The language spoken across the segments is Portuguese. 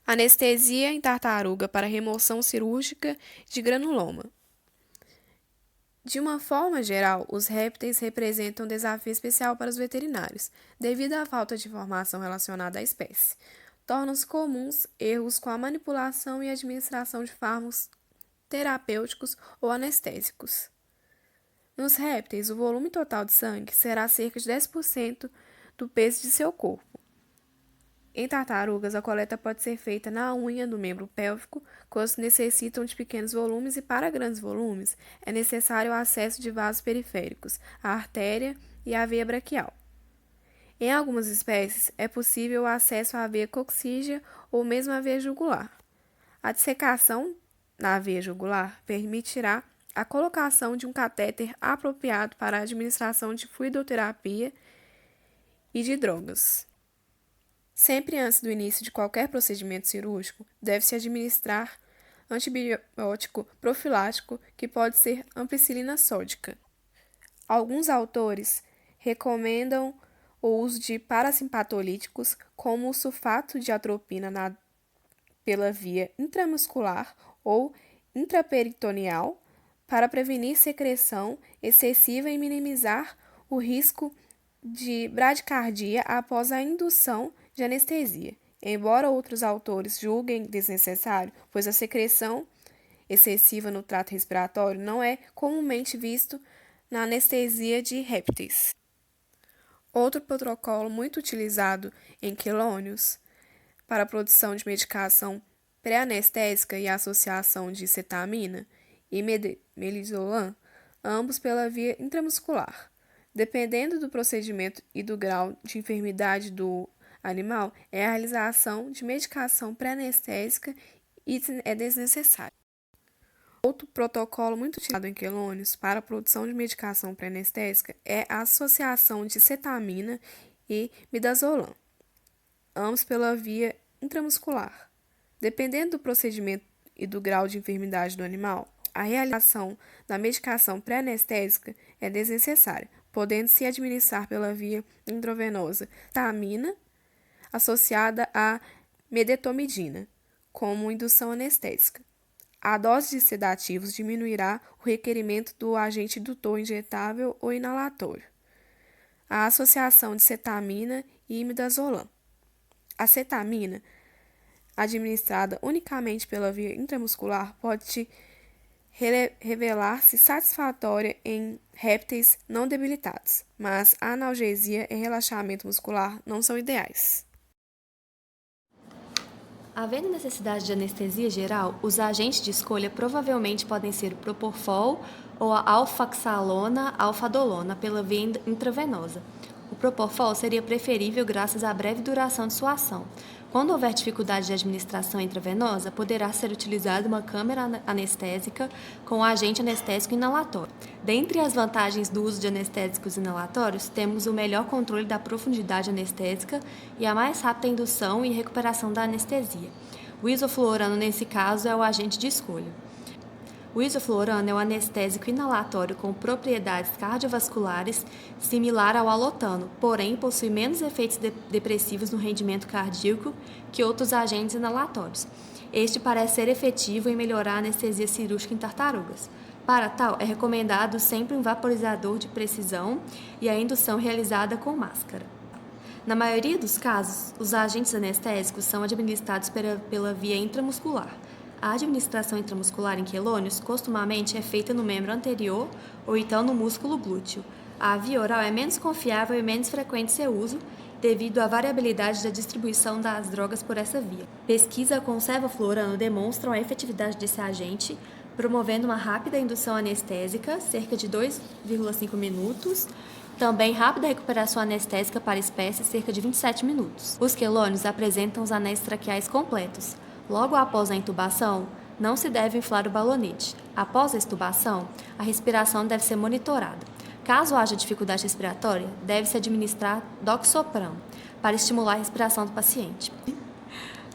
Anestesia em tartaruga para remoção cirúrgica de granuloma. De uma forma geral, os répteis representam um desafio especial para os veterinários, devido à falta de informação relacionada à espécie. Tornam-se comuns erros com a manipulação e administração de fármacos terapêuticos ou anestésicos. Nos répteis, o volume total de sangue será cerca de 10% do peso de seu corpo. Em tartarugas, a coleta pode ser feita na unha do membro pélvico, quando necessitam de pequenos volumes, e para grandes volumes é necessário o acesso de vasos periféricos, a artéria e a veia braquial. Em algumas espécies, é possível o acesso à veia coxígea ou mesmo à veia jugular. A dissecação na veia jugular permitirá a colocação de um catéter apropriado para a administração de fluidoterapia e de drogas. Sempre antes do início de qualquer procedimento cirúrgico, deve-se administrar antibiótico profilático, que pode ser ampicilina sódica. Alguns autores recomendam o uso de parasimpatolíticos, como o sulfato de atropina pela via intramuscular ou intraperitoneal, para prevenir secreção excessiva e minimizar o risco de bradicardia após a indução de anestesia, embora outros autores julguem desnecessário, pois a secreção excessiva no trato respiratório não é comumente visto na anestesia de répteis. Outro protocolo muito utilizado em quelônios para a produção de medicação pré-anestésica e a associação de cetamina e midazolam, ambos pela via intramuscular. Dependendo do procedimento e do grau de enfermidade do animal, a realização de medicação pré-anestésica é desnecessária. Outro protocolo muito utilizado em quelônios para a produção de medicação pré-anestésica é a associação de cetamina e midazolam, ambos pela via intramuscular. Dependendo do procedimento e do grau de enfermidade do animal, a realização da medicação pré-anestésica é desnecessária, podendo-se administrar pela via intravenosa cetamina associada à medetomidina, como indução anestésica. A dose de sedativos diminuirá o requerimento do agente indutor injetável ou inalatório. A associação de cetamina e midazolam. A cetamina, administrada unicamente pela via intramuscular, pode revelar-se satisfatória em répteis não debilitados, mas a analgesia e relaxamento muscular não são ideais. Havendo necessidade de anestesia geral, os agentes de escolha provavelmente podem ser o propofol ou a alfaxalona alfadolona pela via intravenosa. O propofol seria preferível graças à breve duração de sua ação. Quando houver dificuldade de administração intravenosa, poderá ser utilizada uma câmara anestésica com agente anestésico inalatório. Dentre as vantagens do uso de anestésicos inalatórios, temos o melhor controle da profundidade anestésica e a mais rápida indução e recuperação da anestesia. O isoflurano, nesse caso, é o agente de escolha. O isoflurano é um anestésico inalatório com propriedades cardiovasculares similar ao alotano, porém possui menos efeitos depressivos no rendimento cardíaco que outros agentes inalatórios. Este parece ser efetivo em melhorar a anestesia cirúrgica em tartarugas. Para tal, é recomendado sempre um vaporizador de precisão e a indução realizada com máscara. Na maioria dos casos, os agentes anestésicos são administrados pela via intramuscular. A administração intramuscular em quelônios costumamente é feita no membro anterior ou então no músculo glúteo. A via oral é menos confiável e menos frequente seu uso devido à variabilidade da distribuição das drogas por essa via. Pesquisa com sevoflurano demonstram a efetividade desse agente, promovendo uma rápida indução anestésica, cerca de 2,5 minutos, também rápida recuperação anestésica para espécies, cerca de 27 minutos. Os quelônios apresentam os anéis traqueais completos. Logo após a intubação, não se deve inflar o balonete. Após a extubação, a respiração deve ser monitorada. Caso haja dificuldade respiratória, deve-se administrar doxapram para estimular a respiração do paciente.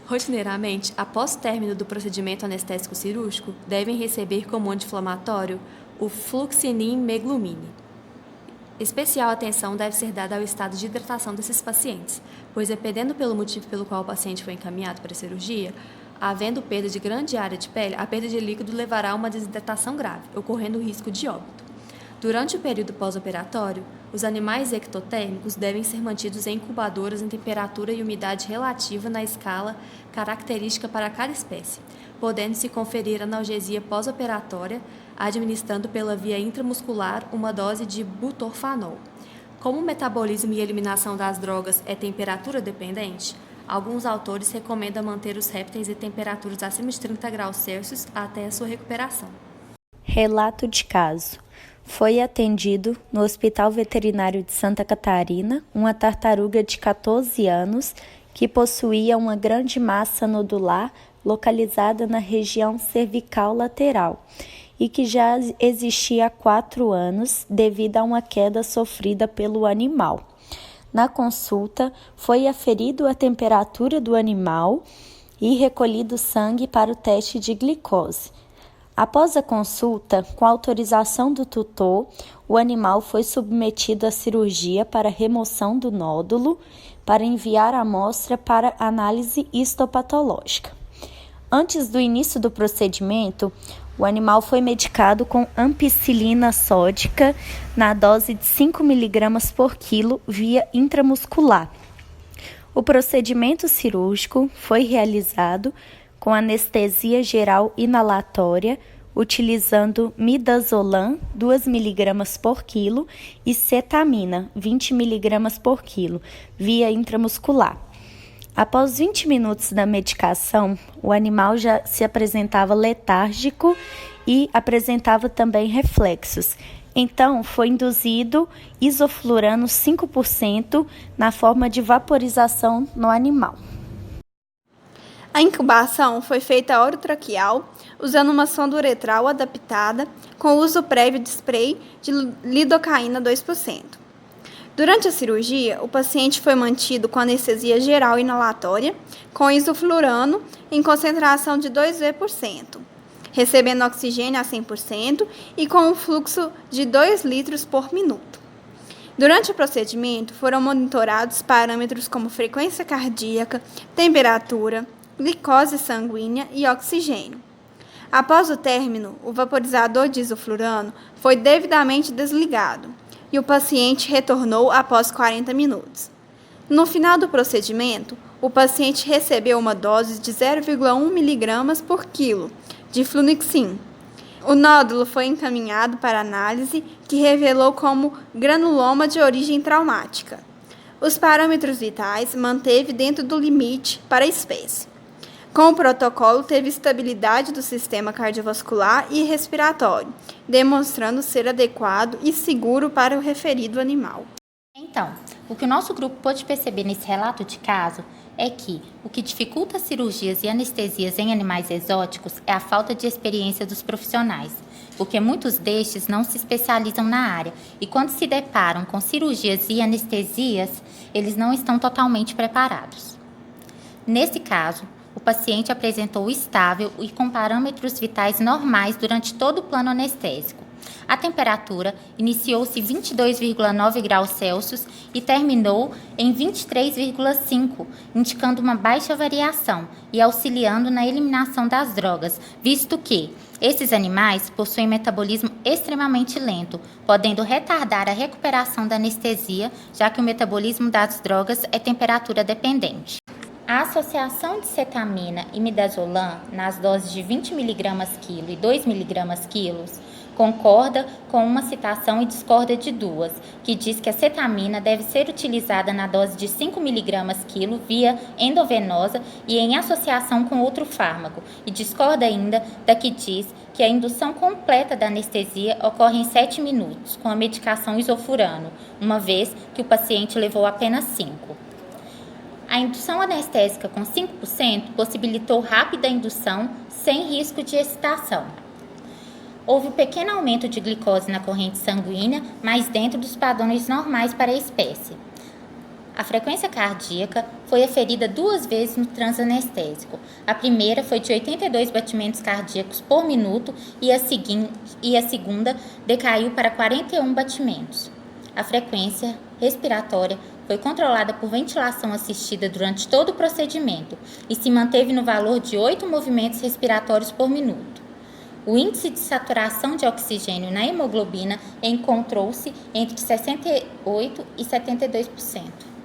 Rotineiramente, após o término do procedimento anestésico cirúrgico, devem receber como anti-inflamatório o fluoxetine meglumine. Especial atenção deve ser dada ao estado de hidratação desses pacientes, pois dependendo pelo motivo pelo qual o paciente foi encaminhado para a cirurgia, havendo perda de grande área de pele, a perda de líquido levará a uma desidratação grave, ocorrendo o risco de óbito. Durante o período pós-operatório, os animais ectotérmicos devem ser mantidos em incubadoras em temperatura e umidade relativa na escala característica para cada espécie, podendo-se conferir analgesia pós-operatória, administrando pela via intramuscular uma dose de butorfanol. Como o metabolismo e eliminação das drogas é temperatura dependente, alguns autores recomendam manter os répteis em temperaturas acima de 30 graus Celsius até a sua recuperação. Relato de caso. Foi atendido no Hospital Veterinário de Santa Catarina uma tartaruga de 14 anos que possuía uma grande massa nodular localizada na região cervical lateral e que já existia há 4 anos devido a uma queda sofrida pelo animal. Na consulta, foi aferido a temperatura do animal e recolhido sangue para o teste de glicose. Após a consulta, com autorização do tutor, o animal foi submetido à cirurgia para remoção do nódulo, para enviar a amostra para análise histopatológica. Antes do início do procedimento, o animal foi medicado com ampicilina sódica na dose de 5 mg por quilo via intramuscular. O procedimento cirúrgico foi realizado com anestesia geral inalatória, utilizando midazolam 2 mg por quilo e cetamina 20 mg por quilo, via intramuscular. Após 20 minutos da medicação, o animal já se apresentava letárgico e apresentava também reflexos. Então, foi induzido isoflurano 5% na forma de vaporização no animal. A incubação foi feita orotraqueal, usando uma sonda uretral adaptada, com uso prévio de spray de lidocaína 2%. Durante a cirurgia, o paciente foi mantido com anestesia geral inalatória, com isoflurano em concentração de 2V%, recebendo oxigênio a 100% e com um fluxo de 2 litros por minuto. Durante o procedimento, foram monitorados parâmetros como frequência cardíaca, temperatura, glicose sanguínea e oxigênio. Após o término, o vaporizador de isoflurano foi devidamente desligado e o paciente retornou após 40 minutos. No final do procedimento, o paciente recebeu uma dose de 0,1 mg por quilo de flunixin. O nódulo foi encaminhado para análise, que revelou como granuloma de origem traumática. Os parâmetros vitais manteve dentro do limite para a espécie. Com o protocolo, teve estabilidade do sistema cardiovascular e respiratório, demonstrando ser adequado e seguro para o referido animal. Então, o que o nosso grupo pôde perceber nesse relato de caso é que o que dificulta cirurgias e anestesias em animais exóticos é a falta de experiência dos profissionais, porque muitos destes não se especializam na área e quando se deparam com cirurgias e anestesias, eles não estão totalmente preparados. Nesse caso, o paciente apresentou estável e com parâmetros vitais normais durante todo o plano anestésico. A temperatura iniciou-se em 22,9 graus Celsius e terminou em 23,5, indicando uma baixa variação e auxiliando na eliminação das drogas, visto que esses animais possuem metabolismo extremamente lento, podendo retardar a recuperação da anestesia, já que o metabolismo das drogas é temperatura dependente. A associação de cetamina e midazolam nas doses de 20 mg quilo e 2 mg quilos concorda com uma citação e discorda de duas, que diz que a cetamina deve ser utilizada na dose de 5 mg quilo via endovenosa e em associação com outro fármaco, e discorda ainda da que diz que a indução completa da anestesia ocorre em 7 minutos com a medicação isoflurano, uma vez que o paciente levou apenas 5. A indução anestésica com 5% possibilitou rápida indução sem risco de excitação. Houve um pequeno aumento de glicose na corrente sanguínea, mas dentro dos padrões normais para a espécie. A frequência cardíaca foi aferida 2 vezes no transanestésico. A primeira foi de 82 batimentos cardíacos por minuto e a segunda decaiu para 41 batimentos. A frequência respiratória foi controlada por ventilação assistida durante todo o procedimento e se manteve no valor de 8 movimentos respiratórios por minuto. O índice de saturação de oxigênio na hemoglobina encontrou-se entre 68% e 72%.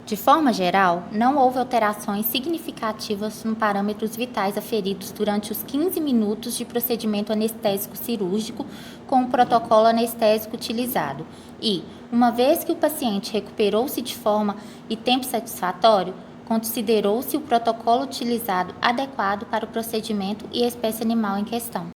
De forma geral, não houve alterações significativas nos parâmetros vitais aferidos durante os 15 minutos de procedimento anestésico cirúrgico com o protocolo anestésico utilizado e, uma vez que o paciente recuperou-se de forma e tempo satisfatório, considerou-se o protocolo utilizado adequado para o procedimento e a espécie animal em questão.